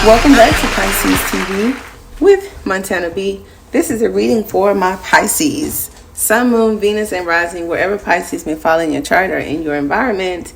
Welcome back to Pisces TV with Montana B. This is a reading for my Pisces. Sun, Moon, Venus, and Rising, wherever Pisces may fall in your chart or in your environment.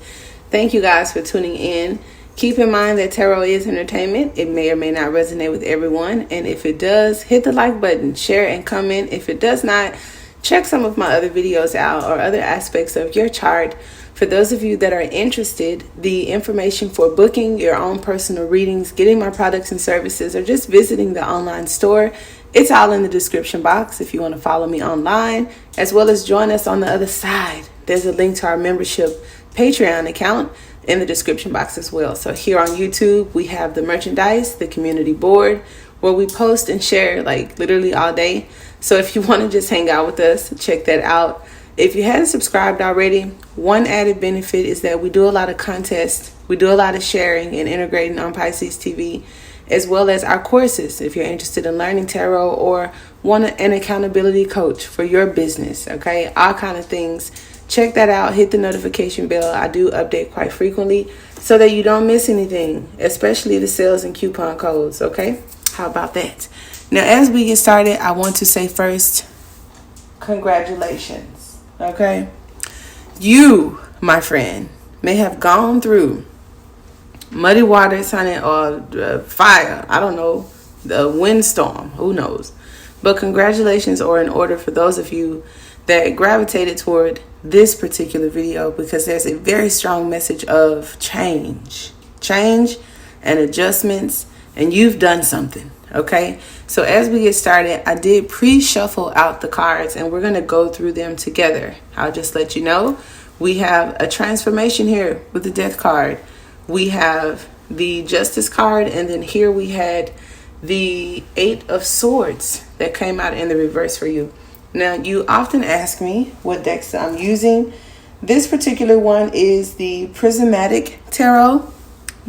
Thank you guys for tuning in. Keep in mind that tarot is entertainment. It may or may not resonate with everyone. And if it does, hit the like button, share, and comment. If it does not, check some of my other videos out or other aspects of your chart. For those of you that are interested, the information for booking your own personal readings, getting my products and services, or just visiting the online store, it's all in the description box if you want to follow me online, as well as join us on the other side. There's a link to our membership Patreon account in the description box as well. So here on YouTube, we have the merchandise, the community board, where we post and share like literally all day. So if you want to just hang out with us, check that out. If you hadn't subscribed already, one added benefit is that we do a lot of contests. We do a lot of sharing and integrating on Pisces TV, as well as our courses. If you're interested in learning tarot or want an accountability coach for your business, okay, all kind of things, check that out. Hit the notification bell. I do update quite frequently so that you don't miss anything, especially the sales and coupon codes, okay? How about that? Now, as we get started, I want to say first, congratulations. Okay, you, my friend, may have gone through muddy waters, honey, or fire. I don't know, the windstorm. Who knows? But congratulations are in order for those of you that gravitated toward this particular video, because there's a very strong message of change and adjustments, and you've done something. Okay, so as we get started, I did pre-shuffle out the cards and we're going to go through them together. I'll just let you know, we have a transformation here with the Death card. We have the Justice card, and then here we had the Eight of Swords that came out in the reverse for you. Now, you often ask me what decks I'm using. This particular one is the Prismatic Tarot.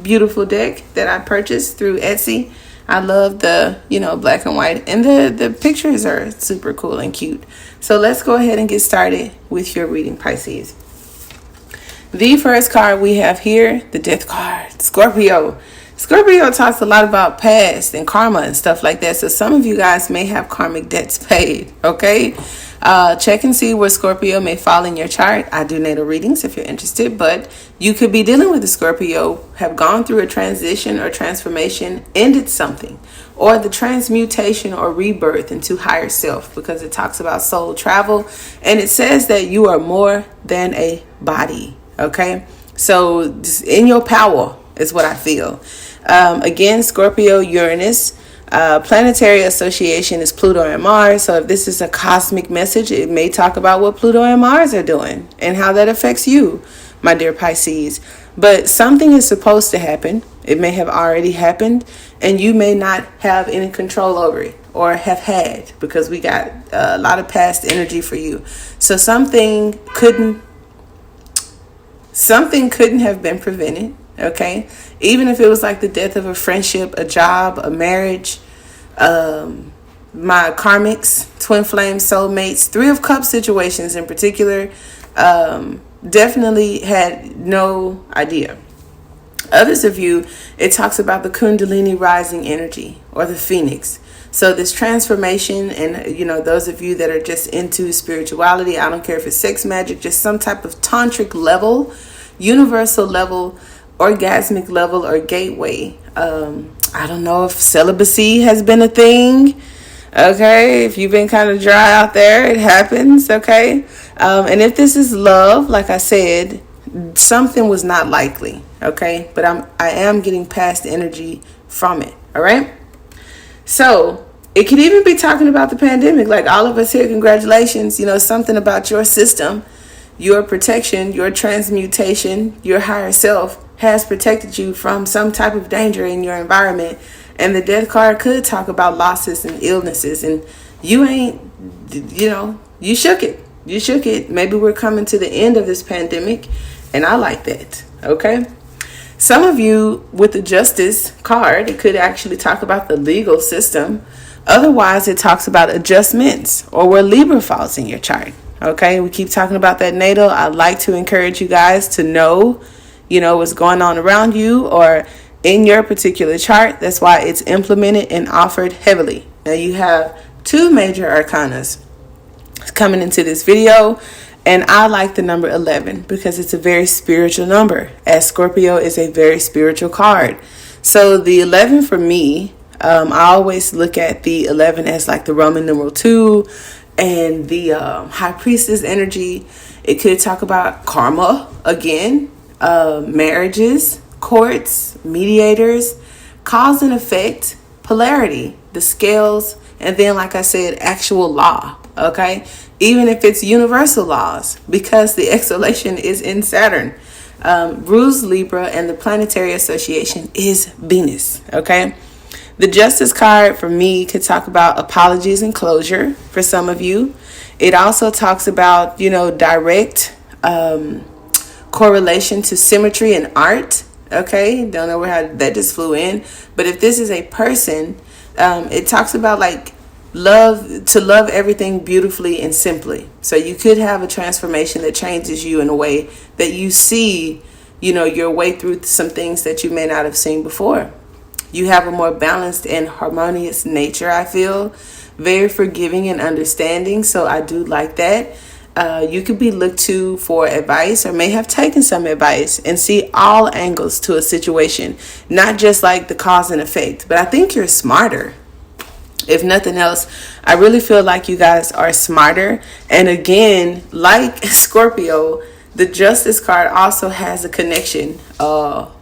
Beautiful deck that I purchased through Etsy. I love the, black and white, and the pictures are super cool and cute. So let's go ahead and get started with your reading, Pisces. The first card we have here, the Death card, Scorpio. Scorpio talks a lot about past and karma and stuff like that. So some of you guys may have karmic debts paid, okay? Check and see where Scorpio may fall in your chart. I do natal readings if you're interested, but you could be dealing with a Scorpio, have gone through a transition or transformation, ended something, or the transmutation or rebirth into higher self, because it talks about soul travel, and it says that you are more than a body, okay? So in your power is what I feel. Again, Scorpio, Uranus, planetary association is Pluto and Mars. So if this is a cosmic message, it may talk about what Pluto and Mars are doing and how that affects you, my dear Pisces. But something is supposed to happen. It may have already happened, and you may not have any control over it, or have had, because we got a lot of past energy for you. So something couldn't have been prevented. Okay, even if it was like the death of a friendship, a job, a marriage, my karmics, twin flame, soulmates, Three of Cups situations in particular, definitely had no idea. Others of you, it talks about the Kundalini rising energy or the Phoenix. So this transformation, and those of you that are just into spirituality, I don't care if it's sex magic, just some type of tantric level, universal level, orgasmic level, or gateway. I don't know if celibacy has been a thing. Okay, if you've been kind of dry out there, it happens. Okay, and if this is love, like I said, something was not likely. Okay, but I am getting past energy from it. All right, so it could even be talking about the pandemic, like all of us here. Congratulations, something about your system, your protection, your transmutation, your higher self has protected you from some type of danger in your environment. And the Death card could talk about losses and illnesses, and you ain't, you shook it. Maybe we're coming to the end of this pandemic, and I like that. Okay, some of you with the Justice card, it could actually talk about the legal system. Otherwise, it talks about adjustments or where Libra falls in your chart. Okay, we keep talking about that natal. I like to encourage you guys to know what's going on around you, or in your particular chart. That's why it's implemented and offered heavily. Now you have 2 major arcanas coming into this video, and I like the number 11 because it's a very spiritual number, as Scorpio is a very spiritual card. So the 11 for me, I always look at the 11 as like the Roman numeral 2 and the high priestess energy. It could talk about karma again, marriages, courts, mediators, cause and effect, polarity, the scales, and then, like I said, actual law. Okay, even if it's universal laws, because the exaltation is in Saturn. Rules Libra, and the planetary association is Venus. Okay, the Justice card for me could talk about apologies and closure for some of you. It also talks about, direct correlation to symmetry and art. Okay, don't know how that just flew in, but if this is a person, it talks about like love everything beautifully and simply. So you could have a transformation that changes you in a way that you see, your way through some things that you may not have seen before. You have a more balanced and harmonious nature, I feel. Very forgiving and understanding. So I do like that. You could be looked to for advice, or may have taken some advice and see all angles to a situation, not just like the cause and effect. But I think you're smarter. If nothing else, I really feel like you guys are smarter. And again, like Scorpio, the Justice card also has a connection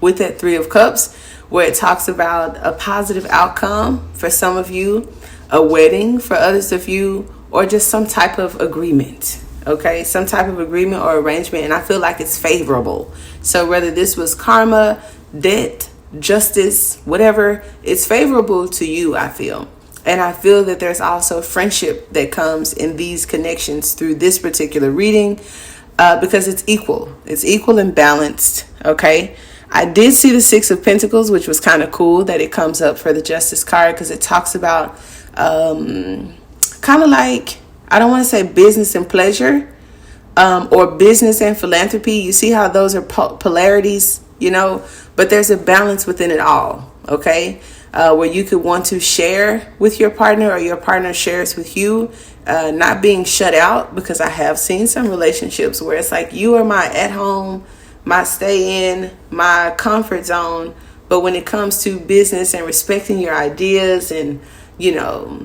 with that 3 of Cups, where it talks about a positive outcome for some of you, a wedding for others of you, or just some type of agreement. Okay, some type of agreement or arrangement. And I feel like it's favorable. So whether this was karma, debt, justice, whatever, it's favorable to you, I feel. And I feel that there's also friendship that comes in these connections through this particular reading, because it's equal. It's equal and balanced. Okay. I did see the 6 of Pentacles, which was kind of cool that it comes up for the Justice card, because it talks about kind of like, I don't want to say business and pleasure, or business and philanthropy. You see how those are polarities, but there's a balance within it all. Okay. Where you could want to share with your partner, or your partner shares with you, not being shut out, because I have seen some relationships where it's like, you are my at home, my stay in, my comfort zone. But when it comes to business and respecting your ideas and,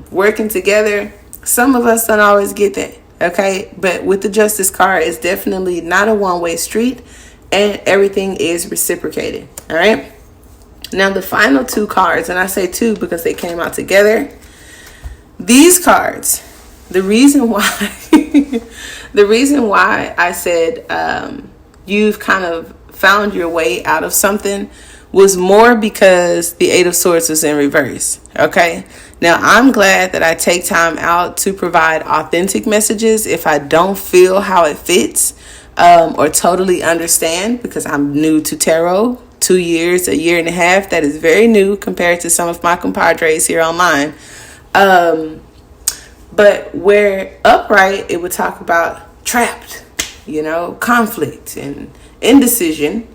working together, some of us don't always get that. Okay. But with the Justice card, it's definitely not a one-way street, and everything is reciprocated. All right. Now the final 2 cards, and I say 2 because they came out together. These cards, the reason why I said you've kind of found your way out of something was more because the 8 of Swords was in reverse. Okay. Now I'm glad that I take time out to provide authentic messages if I don't feel how it fits, or totally understand, because I'm new to tarot. 2 years, a year and a half. That is very new compared to some of my compadres here online. But where upright, it would talk about trapped, conflict and indecision.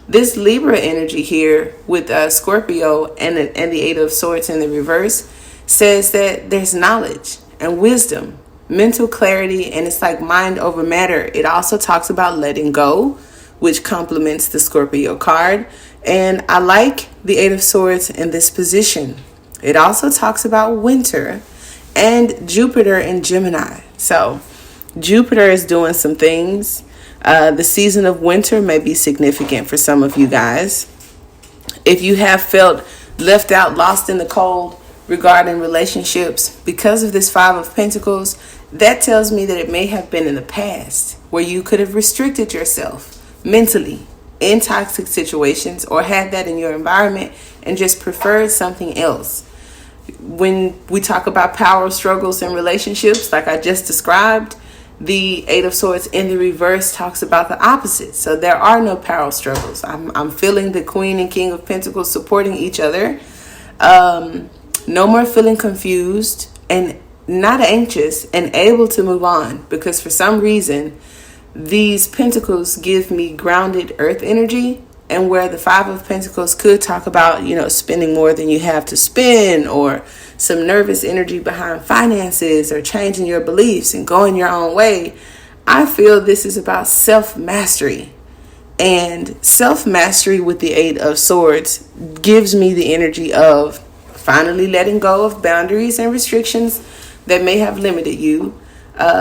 This Libra energy here with Scorpio and the 8 of Swords in the reverse says that there's knowledge and wisdom, mental clarity, and it's like mind over matter. It also talks about letting go, which complements the Scorpio card. And I like the 8 of Swords in this position. It also talks about winter and Jupiter in Gemini. So Jupiter is doing some things. The season of winter may be significant for some of you guys. If you have felt left out, lost in the cold regarding relationships because of this 5 of Pentacles, that tells me that it may have been in the past where you could have restricted yourself mentally in toxic situations, or had that in your environment and just preferred something else. When we talk about power struggles in relationships, like I just described, the 8 of Swords in the reverse talks about the opposite. So there are no power struggles. I'm feeling the Queen and King of Pentacles supporting each other. No more feeling confused and not anxious, and able to move on, because for some reason these pentacles give me grounded earth energy, and where the Five of Pentacles could talk about, spending more than you have to spend, or some nervous energy behind finances, or changing your beliefs and going your own way. I feel this is about self-mastery. And self-mastery with the Eight of Swords gives me the energy of finally letting go of boundaries and restrictions that may have limited you.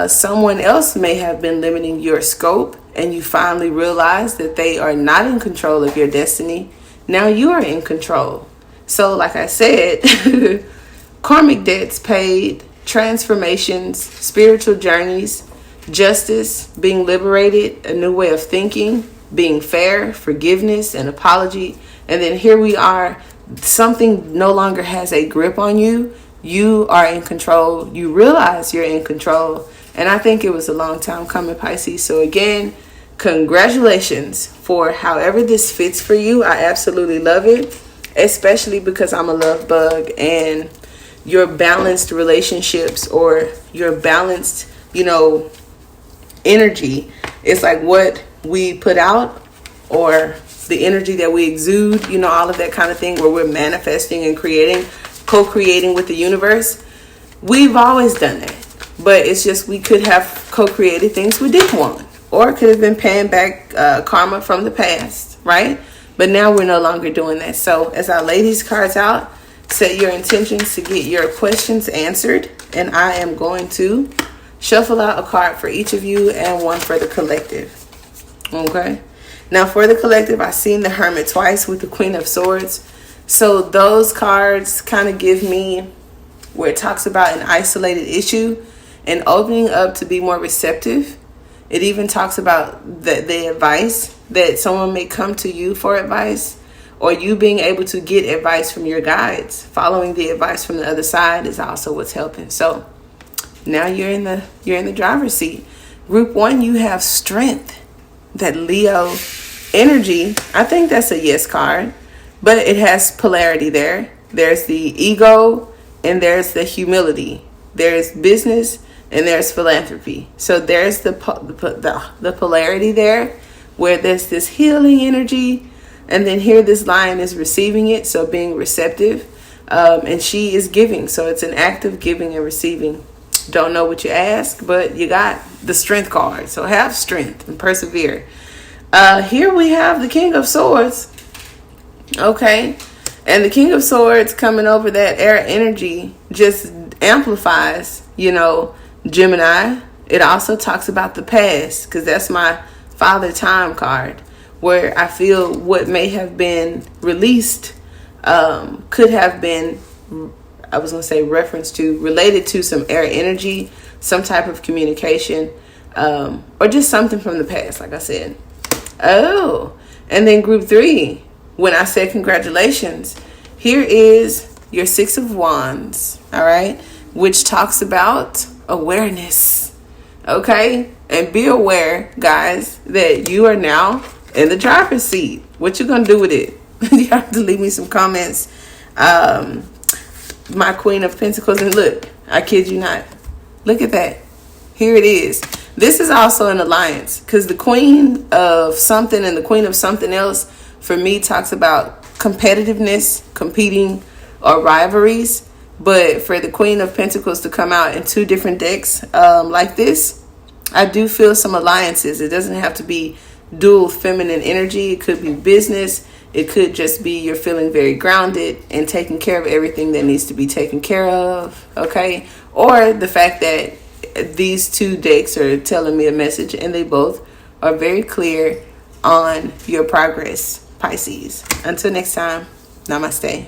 Someone else may have been limiting your scope, and you finally realize that they are not in control of your destiny. Now you are in control. So like I said, karmic debts paid, transformations, spiritual journeys, justice, being liberated, a new way of thinking, being fair, forgiveness, and apology. And then here we are, something no longer has a grip on you. You are in control. You realize you're in control. And I think it was a long time coming, Pisces. So again, congratulations for however this fits for you. I absolutely love it, especially because I'm a love bug, and your balanced relationships, or your balanced, energy, it's like what we put out, or the energy that we exude, all of that kind of thing, where we're manifesting and creating, co-creating with the universe. We've always done that, but it's just we could have co-created things we didn't want, or could have been paying back karma from the past, right? But now we're no longer doing that. So as I lay these cards out, set your intentions to get your questions answered, and I am going to shuffle out a card for each of you and one for the collective. Okay. Now for the collective, I've seen the Hermit twice with the Queen of Swords. So those cards kind of give me where it talks about an isolated issue and opening up to be more receptive. It even talks about the advice that someone may come to you for advice, or you being able to get advice from your guides. Following the advice from the other side is also what's helping. So now you're in the driver's seat. Group 1, you have strength. That Leo energy, I think that's a yes card, but it has polarity there. There's the ego and there's the humility. There's business and there's philanthropy. So there's the polarity there, where there's this healing energy, and then here this lion is receiving it, so being receptive, and she is giving. So it's an act of giving and receiving. Don't know what you ask, but you got the strength card. So have strength and persevere. Here we have the King of Swords. Okay. And the King of Swords coming over that air energy just amplifies, Gemini. It also talks about the past, because that's my Father Time card, where I feel what may have been released could have been, I was going to say related to some air energy, some type of communication, or just something from the past, like I said. Oh, and then group 3, when I said congratulations, here is your Six of Wands, all right, which talks about awareness, okay? And be aware, guys, that you are now in the driver's seat. What you going to do with it? You have to leave me some comments. My Queen of Pentacles, and look, I kid you not, look at that. Here it is. This is also an alliance, because the Queen of something and the Queen of something else for me talks about competitiveness, competing, or rivalries. But for the Queen of Pentacles to come out in 2 different decks like this, I do feel some alliances. It doesn't have to be dual feminine energy. It could be business. It could just be you're feeling very grounded and taking care of everything that needs to be taken care of, okay? Or the fact that these 2 decks are telling me a message, and they both are very clear on your progress, Pisces. Until next time, namaste.